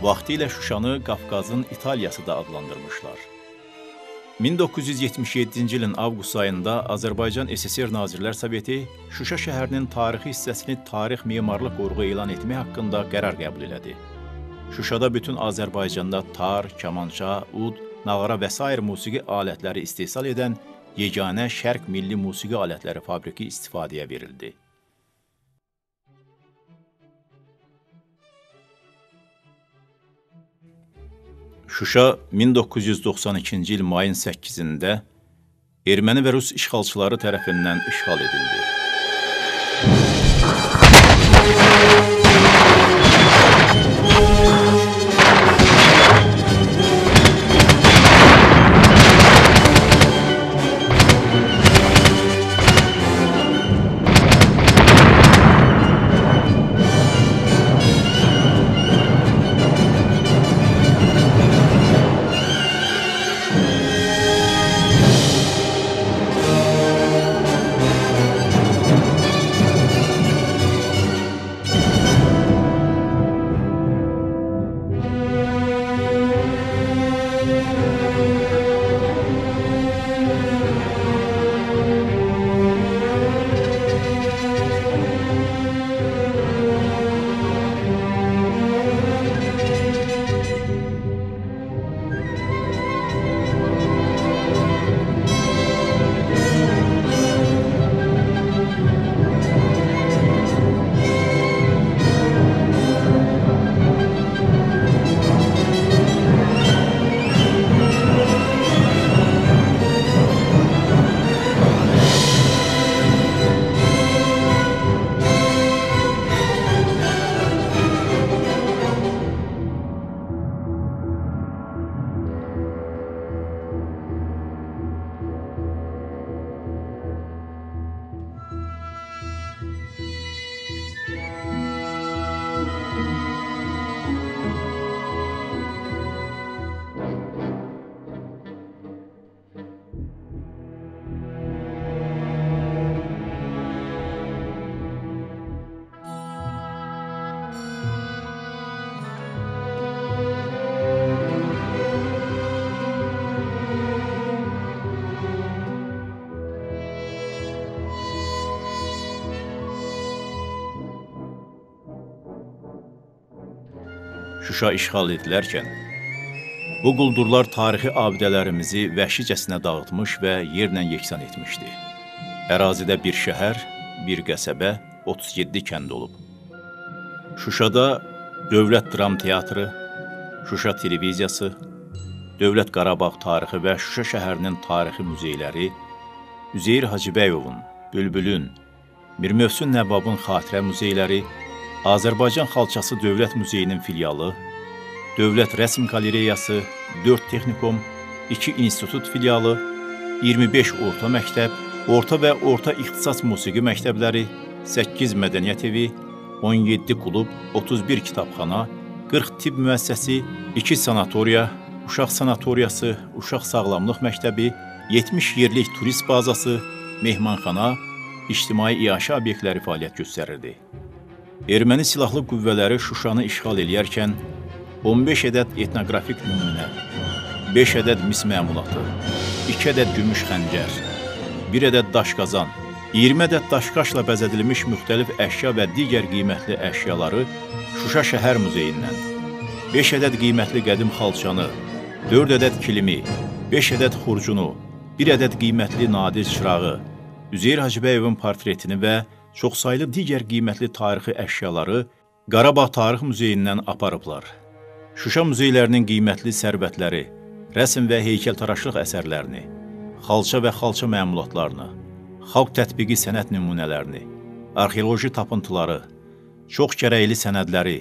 vaxtilə Şuşanı Qafqazın İtaliyası da adlandırmışlar. 1977-ci ilin avqust ayında Azərbaycan SSR Nazirlər Soveti Şuşa şəhərinin tarixi hissəsini tarix memarlıq qoruğu elan etmək haqqında qərar qəbul elədi. Şuşada bütün Azərbaycanda tar, kamança, ud, nağara və sair musiqi alətləri istehsal edən yeganə Şərq Milli Musiqi Alətləri Fabriki istifadəyə verildi. Şuşa 1992-ci il mayın 8-də erməni və rus işğalçıları tərəfindən işğal edildi. Şuşa işğal edilərkən, bu quldurlar tarixi abidələrimizi vəhşicəsinə dağıtmış və yerlə yeksan etmişdi. Ərazidə bir şəhər, bir qəsəbə, 37 kənd olub. Şuşada Dövlət Dram Teatrı, Şuşa Televiziyası, Dövlət Qarabağ Tarixi və Şuşa şəhərinin tarixi muzeyləri, Üzeyir Hacıbəyovun, Bülbülün, Mir Mövsüm Nəvvabın xatirə muzeyləri, Azərbaycan Xalçası Dövlət Muzeyinin filialı, Dövlət Rəsm Qalereyası, 4 texnikum, 2 institut filialı, 25 orta məktəb, orta və orta ixtisas musiqi məktəbləri, 8 mədəniyyət evi, 17 klub, 31 kitabxana, 40 tibb müəssisəsi, 2 sanatoriya, uşaq sanatoriyası, uşaq sağlamlıq məktəbi, 70 yerlik turist bazası, mehmanxana, ictimai iaşə obyektləri fəaliyyət göstərirdi. Erməni silahlı qüvvələri Şuşanı işğal edərkən 15 ədəd etnoqrafik nümunə, 5 ədəd mis məmulatı, 2 ədəd gümüş xəncər, 1 ədəd daş qazan, 20 ədəd daşqaşla bəzədilmiş müxtəlif əşya və digər qiymətli əşyaları Şuşa şəhər muzeyindən, 5 ədəd qiymətli qədim xalçanı, 4 ədəd kilimi, 5 ədəd xurcunu, 1 ədəd qiymətli nadir çırağı, Üzeyir Hacıbəyovun portretini və çoxsaylı digər qiymətli tarixi əşyaları Qarabağ Tarix Muzeyindən aparıblar. Şuşa muzeylərinin qiymətli sərvətləri, rəsm və heykəltaraşlıq əsərlərini, xalça və xalça məmulatlarını, xalq tətbiqi sənət nümunələrini, arxeoloji tapıntıları, çox gərəkli sənədləri,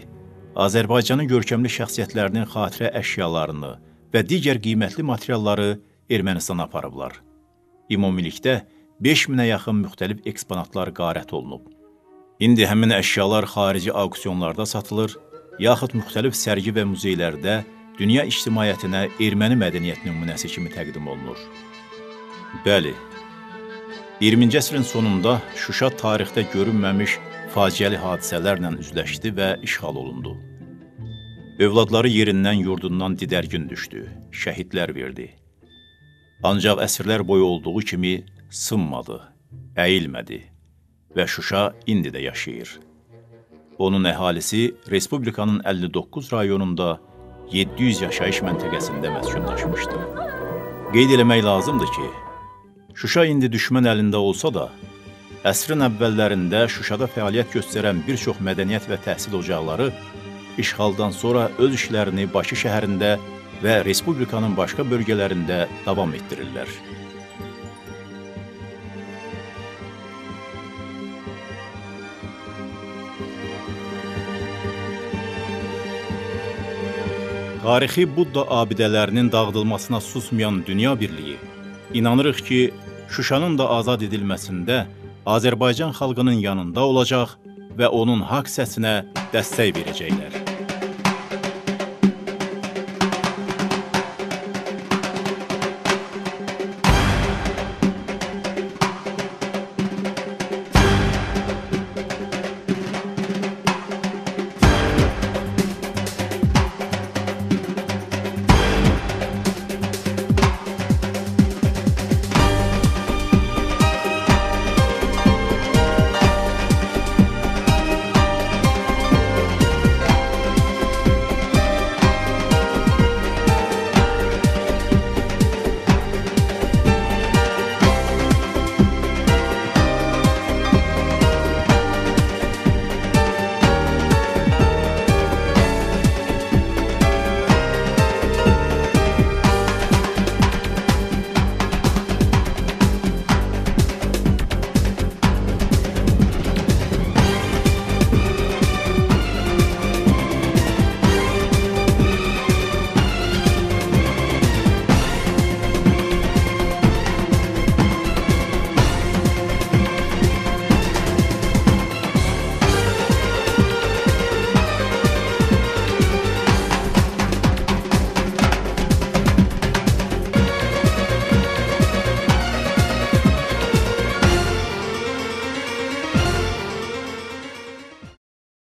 Azərbaycanın görkəmli şəxsiyyətlərinin xatirə əşyalarını və digər qiymətli materialları Ermənistana aparıblar. Ümumilikdə 5000-ə yaxın müxtəlif eksponatlar qarət olunub. İndi həmin əşyalar xarici auksionlarda satılır, yaxud müxtəlif sərgi və muzeylərdə dünya ictimaiyyətinə erməni mədəniyyət nümunəsi kimi təqdim olunur. Bəli, 20-ci əsrin sonunda Şuşa tarixdə görünməmiş faciəli hadisələrlə üzləşdi və işğal olundu. Övladları yerindən, yurdundan didərgin düşdü, şəhidlər verdi. Ancaq əsrlər boyu olduğu kimi sınmadı, əyilmədi və Şuşa indi də yaşayır. Onun əhalisi Respublikanın 59 rayonunda 700 yaşayış məntəqəsində məskunlaşmışdı. Qeyd eləmək lazımdır ki, Şuşa indi düşmən əlində olsa da, əsrin əvvəllərində Şuşada fəaliyyət göstərən bir çox mədəniyyət və təhsil ocaqları işğaldan sonra öz işlərini Bakı şəhərində və Respublikanın başqa bölgələrində davam etdirirlər. Tarixi Budda abidələrinin dağıdılmasına susmayan Dünya Birliyi, inanırıq ki, Şuşanın da azad edilməsində Azərbaycan xalqının yanında olacaq və onun haqq səsinə dəstək verəcəklər.